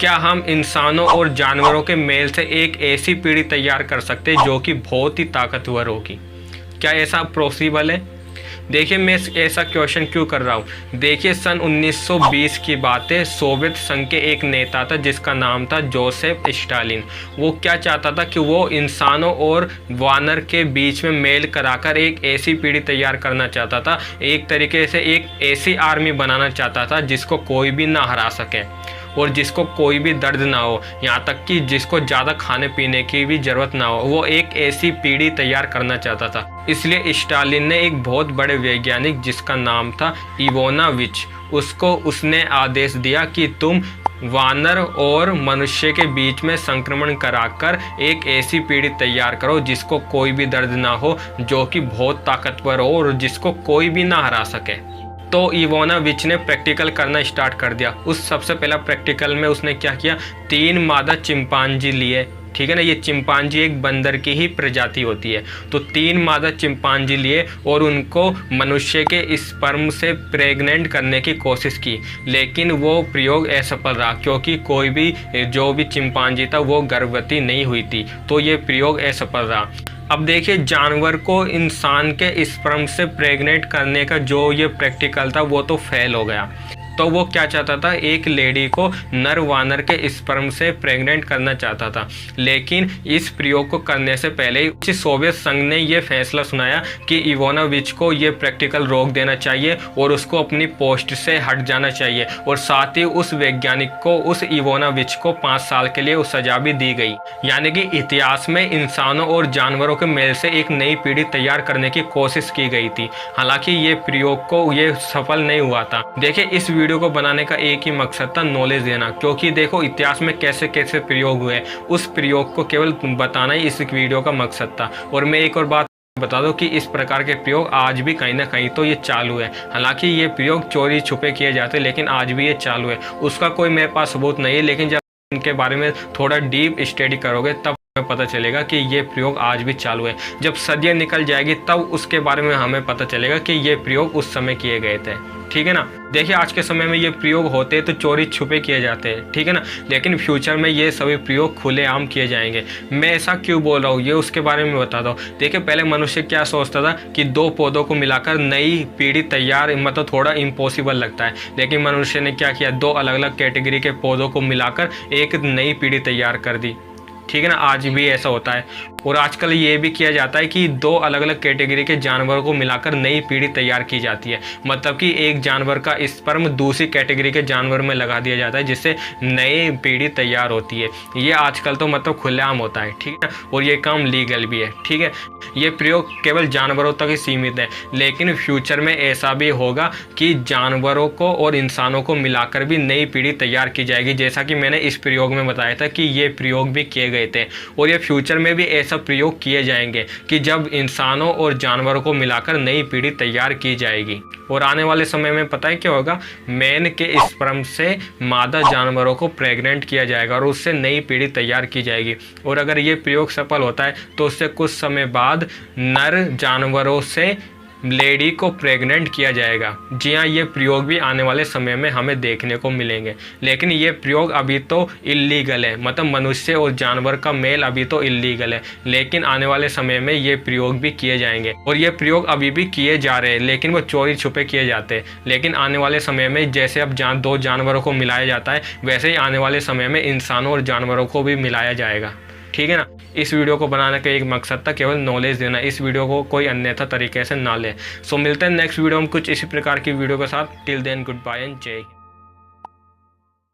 क्या हम इंसानों और जानवरों के मेल से एक ऐसी पीढ़ी तैयार कर सकते हैं जो कि बहुत ही ताकतवर होगी? क्या ऐसा पॉसिबल है? देखिए, मैं ऐसा क्वेश्चन क्यों कर रहा हूँ। देखिए, सन 1920 की बात है। सोवियत संघ के एक नेता था जिसका नाम था जोसेफ स्टालिन। वो क्या चाहता था कि वो इंसानों और वानर के बीच में मेल कराकर एक ऐसी पीढ़ी तैयार करना चाहता था, एक तरीके से एक ऐसी आर्मी बनाना चाहता था जिसको कोई भी ना हरा सके और जिसको कोई भी दर्द ना हो, यहाँ तक कि जिसको ज़्यादा खाने पीने की भी ज़रूरत ना हो। वो एक ऐसी पीढ़ी तैयार करना चाहता था। इसलिए स्टालिन ने एक बहुत बड़े वैज्ञानिक जिसका नाम था इवानोविच, उसने आदेश दिया कि तुम वानर और मनुष्य के बीच में संक्रमण कराकर एक ऐसी पीढ़ी तैयार करो जिसको कोई भी दर्द ना हो, जो कि बहुत ताकतवर हो और जिसको कोई भी ना हरा सके। तो इवानोविच ने प्रैक्टिकल करना स्टार्ट कर दिया। उस सबसे पहला प्रैक्टिकल में उसने क्या किया, 3 मादा चिंपांजी लिए। ठीक है ना, ये चिंपांजी एक बंदर की ही प्रजाति होती है। तो 3 मादा चिंपांजी लिए और उनको मनुष्य के स्पर्म से प्रेग्नेंट करने की कोशिश की, लेकिन वो प्रयोग असफल रहा क्योंकि कोई भी जो भी चिंपांजी था वो गर्भवती नहीं हुई थी। तो ये प्रयोग असफल रहा। अब देखिए, जानवर को इंसान के स्पर्म से प्रेग्नेंट करने का जो ये प्रैक्टिकल था वो तो फेल हो गया। तो वो क्या चाहता था, एक लेडी को नर वानर के स्पर्म से प्रेग्नेंट करना चाहता था। लेकिन इस प्रयोग को करने से पहले ही सोवियत संघ ने ये फैसला सुनाया कि इवानोविच को ये प्रैक्टिकल रोक देना चाहिए और उसको अपनी पोस्ट से हट जाना चाहिए। और साथ ही उस वैज्ञानिक को, उस इवानोविच को 5 साल के लिए उस सजा भी दी गई। यानी कि इतिहास में इंसानों और जानवरों के मेल से एक नई पीढ़ी तैयार करने की कोशिश की गई थी। हालांकि ये प्रयोग को ये सफल नहीं हुआ था। देखिए, इस वीडियो को बनाने का एक ही मकसद था, नॉलेज देना। क्योंकि देखो, इतिहास में कैसे कैसे प्रयोग हुए, उस प्रयोग को केवल बताना ही इस वीडियो का मकसद था। और मैं एक और बात बता दो कि इस प्रकार के प्रयोग आज भी कहीं ना कहीं तो ये चालू है। हालांकि ये प्रयोग चोरी छुपे किए जाते हैं, लेकिन आज भी ये चालू है। उसका कोई मेरे पास सबूत नहीं है, लेकिन जब इनके बारे में थोड़ा डीप स्टडी करोगे तब हमें पता चलेगा कि ये प्रयोग आज भी चालू है। जब सदियां निकल जाएगी तब उसके बारे में हमें पता चलेगा कि ये प्रयोग उस समय किए गए थे। ठीक है ना। देखिए, आज के समय में ये प्रयोग होते हैं तो चोरी छुपे किए जाते हैं, ठीक है ना। लेकिन फ्यूचर में ये सभी प्रयोग खुलेआम किए जाएंगे। मैं ऐसा क्यों बोल रहा हूँ ये उसके बारे में बताता हूँ। देखिए, पहले मनुष्य क्या सोचता था कि 2 पौधों को मिलाकर नई पीढ़ी तैयार, मतलब थोड़ा इम्पॉसिबल लगता है। लेकिन मनुष्य ने क्या किया, 2 अलग अलग कैटेगरी के पौधों को मिलाकर एक नई पीढ़ी तैयार कर दी। ठीक है ना, आज भी ऐसा होता है। और आजकल ये भी किया जाता है कि 2 अलग अलग कैटेगरी के जानवरों को मिलाकर नई पीढ़ी तैयार की जाती है। मतलब कि एक जानवर का स्पर्म दूसरी कैटेगरी के जानवर में लगा दिया जाता है, जिससे नई पीढ़ी तैयार होती है। ये आजकल तो मतलब खुलेआम होता है, ठीक है ना। और ये काम लीगल भी है, ठीक है। ये प्रयोग केवल जानवरों तक ही सीमित है, लेकिन फ्यूचर में ऐसा भी होगा कि जानवरों को और इंसानों को मिलाकर भी नई पीढ़ी तैयार की जाएगी। जैसा कि मैंने इस प्रयोग में बताया था कि ये प्रयोग भी किए गए थे और ये फ्यूचर में भी ऐसा प्रयोग किए जाएंगे कि जब इंसानों और जानवरों को मिलाकर नई पीढ़ी तैयार की जाएगी। और आने वाले समय में पता है क्या होगा, मेन के स्पर्म से मादा जानवरों को प्रेग्नेंट किया जाएगा और उससे नई पीढ़ी तैयार की जाएगी। और अगर ये प्रयोग सफल होता है तो उससे कुछ समय बाद नर जानवरों से लेडी को प्रेग्नेंट किया जाएगा। जी हाँ, ये प्रयोग भी आने वाले समय में हमें देखने को मिलेंगे। लेकिन ये प्रयोग अभी तो इल्लीगल है, मतलब मनुष्य और जानवर का मेल अभी तो इल्लीगल है। लेकिन आने वाले समय में ये प्रयोग भी किए जाएंगे और ये प्रयोग अभी भी किए जा रहे हैं, लेकिन वो चोरी छुपे किए जाते हैं। लेकिन आने वाले समय में जैसे अब 2 जानवरों को मिलाया जाता है, वैसे ही आने वाले समय में इंसानों और जानवरों को भी मिलाया जाएगा। ठीक है ना। इस वीडियो को बनाने का एक मकसद था केवल नॉलेज देना। इस वीडियो को कोई अन्यथा तरीके से ना ले। सो मिलते हैं नेक्स्ट वीडियो में कुछ इसी प्रकार की वीडियो के साथ। Till then goodbye and जय हिंद।